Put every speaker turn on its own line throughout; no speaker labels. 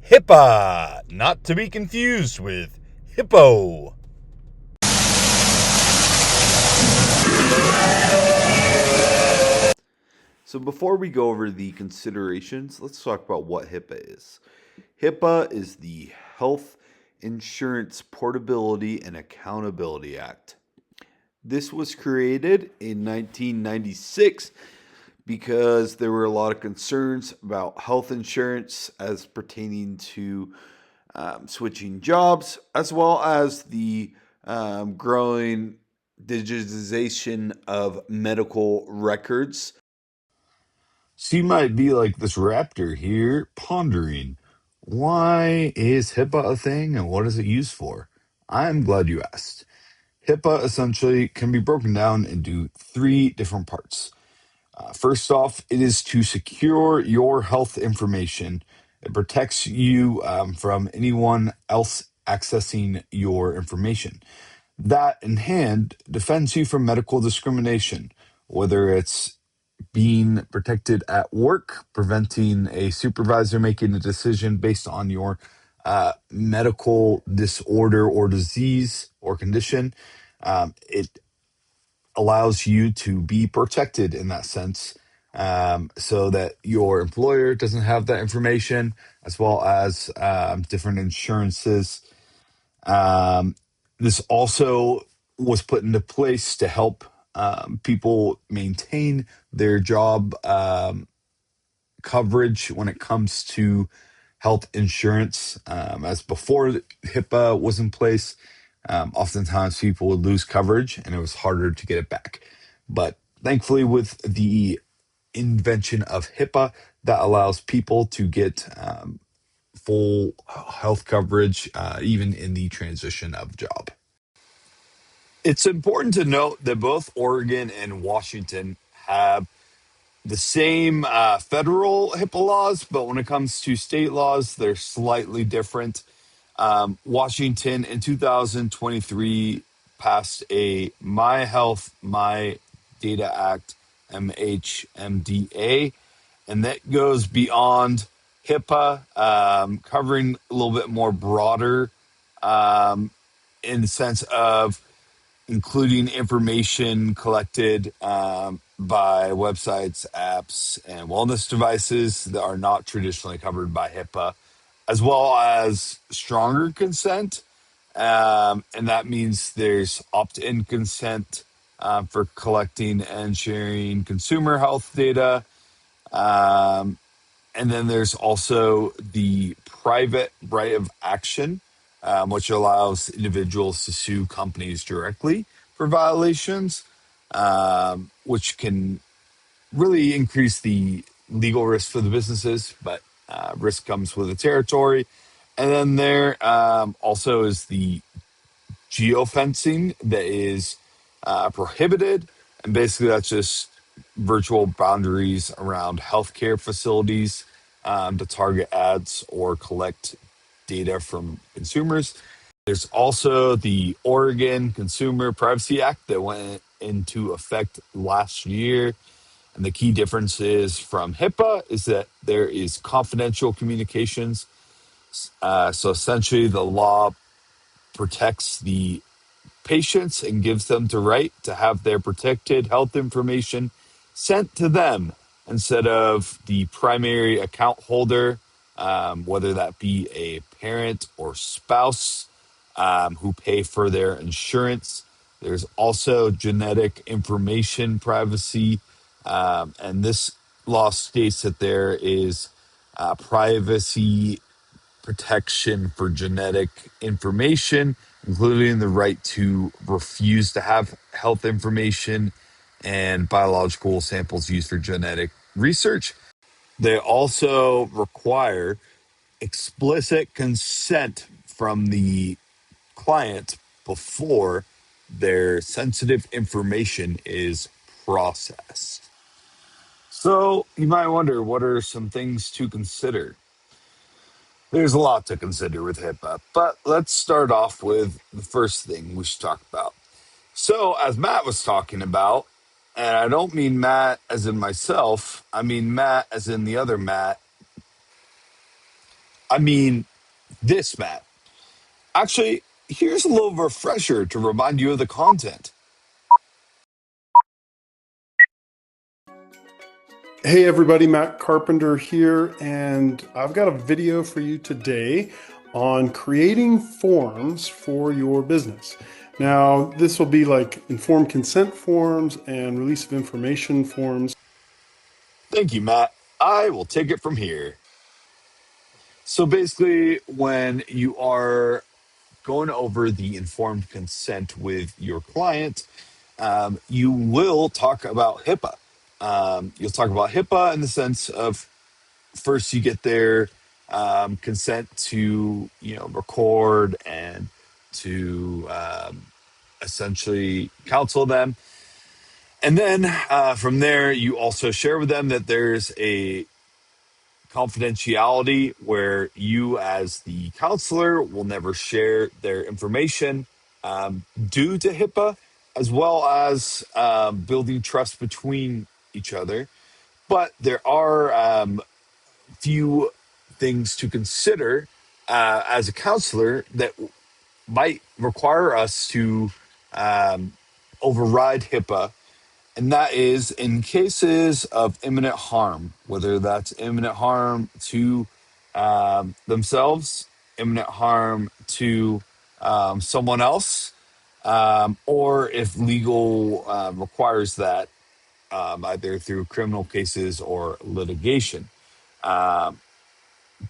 HIPAA, not to be confused with HIPPO.
So before we go over the considerations, let's talk about what HIPAA is. HIPAA is the Health Insurance Portability and Accountability Act. This was created in 1996 because there were a lot of concerns about health insurance as pertaining to switching jobs, as well as the growing digitization of medical records.
So you might be like this raptor here, pondering, why is HIPAA a thing and what is it used for? I'm glad you asked. HIPAA essentially can be broken down into three different parts. First off, it is to secure your health information. It protects you from anyone else accessing your information. That in hand defends you from medical discrimination, whether it's being protected at work, preventing a supervisor making a decision based on your medical disorder or disease or condition. It allows you to be protected in that sense, so that your employer doesn't have that information, as well as different insurances. Um, this also was put into place to help people maintain their job coverage when it comes to health insurance. As before HIPAA was in place, oftentimes people would lose coverage and it was harder to get it back. But thankfully, with the invention of HIPAA, that allows people to get full health coverage, even in the transition of job. It's important to note that both Oregon and Washington have the same federal HIPAA laws, but when it comes to state laws, they're slightly different. Washington in 2023 passed a My Health, My Data Act, MHMDA, and that goes beyond HIPAA, covering a little bit more broader, in the sense of including information collected by websites, apps, and wellness devices that are not traditionally covered by HIPAA, as well as stronger consent. And that means there's opt in consent for collecting and sharing consumer health data. Um, and then there's also the private right of action, which allows individuals to sue companies directly for violations, which can really increase the legal risk for the businesses, but risk comes with the territory. And then there also is the geofencing that is prohibited. And basically, that's just virtual boundaries around healthcare facilities to target ads or collect data from consumers. There's also the Oregon Consumer Privacy Act that went into effect last year. And the key differences from HIPAA is that there is confidential communications. So essentially, the law protects the patients and gives them the right to have their protected health information sent to them instead of the primary account holder, whether that be a parent or spouse, who pay for their insurance. There's also genetic information privacy, and this law states that there is privacy protection for genetic information, including the right to refuse to have health information and biological samples used for genetic research. They also require explicit consent from the client before their sensitive information is processed. So you might wonder, what are some things to consider? There's a lot to consider with HIPAA, but let's start off with the first thing we should talk about. So, as Matt was talking about, and I don't mean Matt as in myself, I mean Matt as in the other Matt. I mean, this, Matt. Actually, here's a little refresher to remind you of the content.
Hey everybody, Matt Carpenter here, and I've got a video for you today on creating forms for your business. Now, this will be like informed consent forms and release of information forms.
Thank you, Matt. I will take it from here. So basically, when you are going over the informed consent with your client, you will talk about HIPAA. You'll talk about HIPAA in the sense of first you get their consent to record and to essentially counsel them, and then from there you also share with them that there's a confidentiality where you as the counselor will never share their information due to HIPAA, as well as building trust between each other. But there are few things to consider as a counselor that might require us to override HIPAA, and that is in cases of imminent harm, whether that's imminent harm to themselves, imminent harm to someone else, or if legal requires that, either through criminal cases or litigation. But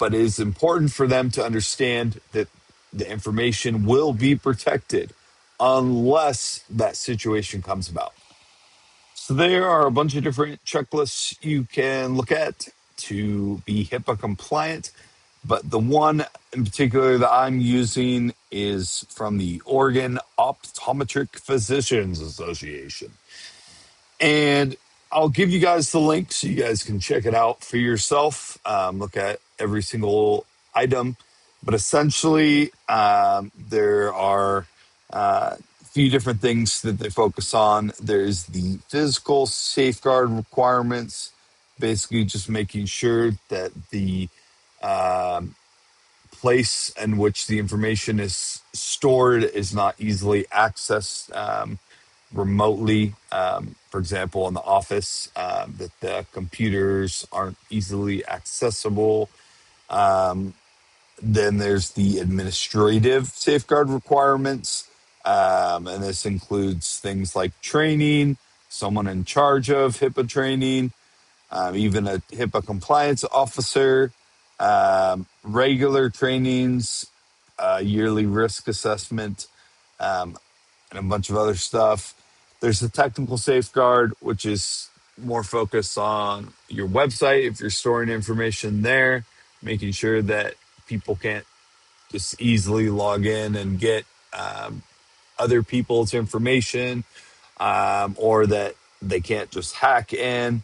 it is important for them to understand that the information will be protected unless that situation comes about. So there are a bunch of different checklists you can look at to be HIPAA compliant, but the one in particular that I'm using is from the Oregon Optometric Physicians Association. And I'll give you guys the link so you guys can check it out for yourself. Look at every single item. But essentially, there are a few different things that they focus on. There's the physical safeguard requirements, basically just making sure that the place in which the information is stored is not easily accessed remotely. For example, in the office, that the computers aren't easily accessible. Then there's the administrative safeguard requirements, and this includes things like training, someone in charge of HIPAA training, even a HIPAA compliance officer, regular trainings, yearly risk assessment, and a bunch of other stuff. There's the technical safeguard, which is more focused on your website. If you're storing information there, making sure that people can't just easily log in and get other people's information, or that they can't just hack in.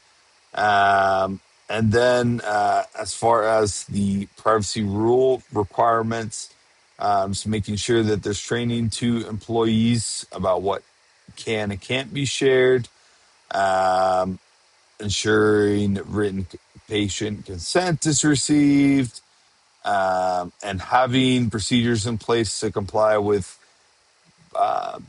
And then, as far as the privacy rule requirements, just making sure that there's training to employees about what can and can't be shared, um, ensuring written patient consent is received, and having procedures in place to comply with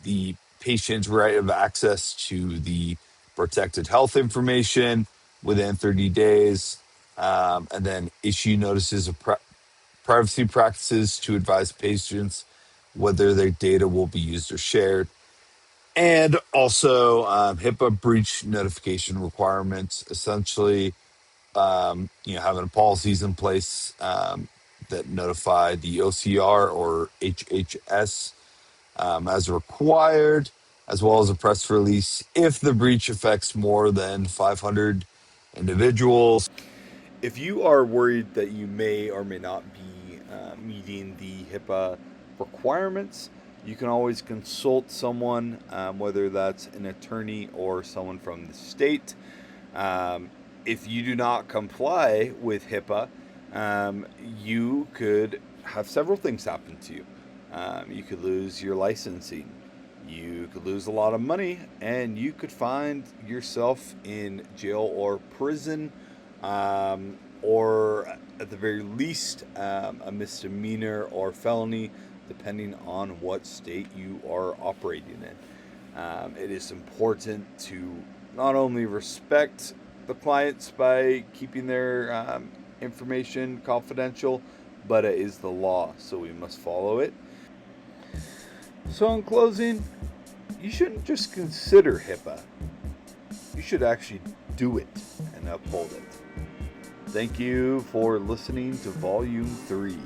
the patient's right of access to the protected health information within 30 days, and then issue notices of privacy practices to advise patients whether their data will be used or shared. And also HIPAA breach notification requirements, essentially, having policies in place that notify the OCR or HHS as required, as well as a press release if the breach affects more than 500 individuals.
If you are worried that you may or may not be meeting the HIPAA requirements, you can always consult someone, whether that's an attorney or someone from the state. Um, if you do not comply with HIPAA, you could have several things happen to you. You could lose your licensing. You could lose a lot of money, and you could find yourself in jail or prison, or at the very least, a misdemeanor or felony, depending on what state you are operating in. It is important to not only respect the clients by keeping their information confidential, but it is the law, so we must follow it. So, in closing, you shouldn't just consider HIPAA. You should actually do it and uphold it. Thank you for listening to Volume 3.